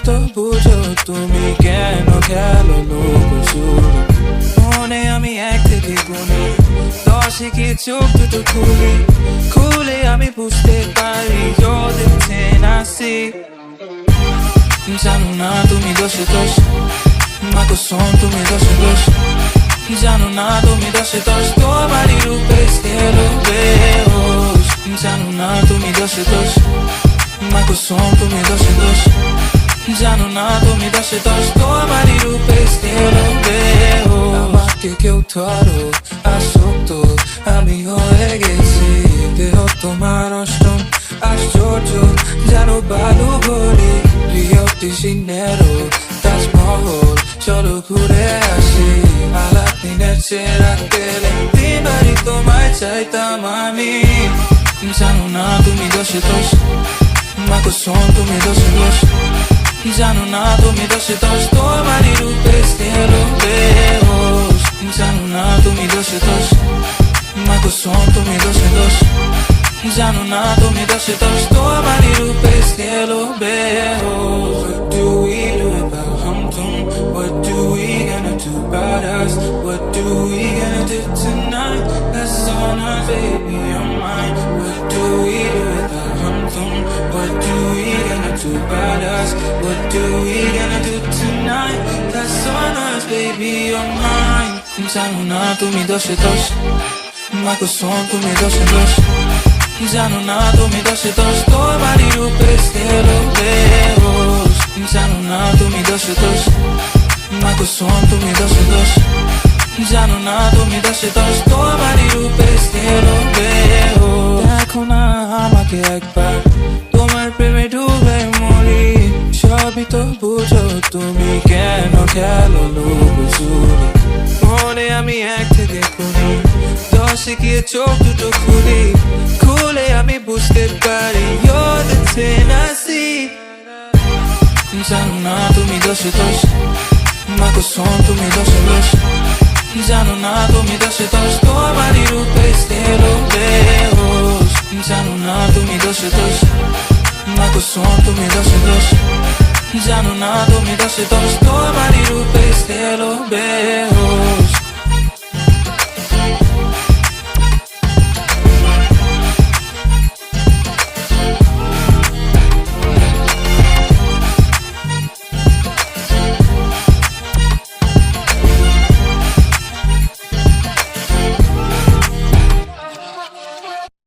তো বুঝো তুমি কেন খেলো লুকোচুরি। মনে আমি 1 থেকে গুনি 10 কি চোখ দুটো খুলে আমি বুঝতে পারি you're the 10 I see। জানো না তুমি দোষে দোষ, মা কসম তুমি দোষে দোষ। জানো না তুমি দোষে দোষ, তোমারই রূপে স্থির বেহোশ। জানো না তুমি দোষে দোষ, মা কসম তুমি দোষে দোষ। জানো না তুমি দোষে দোষ, তোমারই রূপে স্থির বেহোশ। আমাকে কেউ ধরো আসক্ত আমি হয়ে গেছি, দেহ তোমার অষ্টম আশ্চর্য জানো বালু ভরি। রিও ডি জেনেরো তাজমহল চলো ঘুরে আসি, আলাদিনের চেরা তেলে দিনবারই তোমায় চাইতাম আমি। জানো না তুমি দোষে দোষ, মা কসম তুমি দোষে দোষ। জানো না তুমি দোষে দোষ, তোমারই রূপে স্থির বেহোশ। জানো না তুমি দোষে দোষ, মা কসম তুমি দোষে দোষ। জানো না তুমি দোষে দোষ, তোমারই রূপে স্থির বেহোশ। What do we do about hum-tum? What do we gonna do about us? What do we gonna do tonight? That's on us, baby, you're mine. What do we do about hum-tum? What do we gonna do about us? What do we gonna do tonight? That's on us, baby, you're mine. জানো না তুমি দোষে দোষ, মা কসম তুমি দোষে দোষ। জানো না তুমি দোষে দোষ, তোমারই রূপে স্থির বেহোশ। জানো না তুমি দোষে দোষ, মা কসম তুমি দোষে দোষ। জানো না তুমি দোষে দোষ, তোমারই রূপে স্থির বেহোশ। দেখো না আমাকে একবার, তোমার প্রেমে ডুবে মরি। সবই তো বুঝো তুমি কেন খেলো লুকোচুরি। মনে আমি 1 থেকে গুনি 10 গিয়ে চোখ দুটো খুলে আমি বুঝতে পারি you're the 10 I see। জানো না তুমি দোষে দোষ, মা কসম তুমি দোষে দোষ। জানো না তুমি দোষে দোষ, তোমারই রূপে স্থির বেহোশ। জানো না তুমি দোষে দোষ, মা কসম তুমি দোষে দোষ। জানো না তুমি দোষে দোষ, তোমারই রূপে স্থির বেহোশ।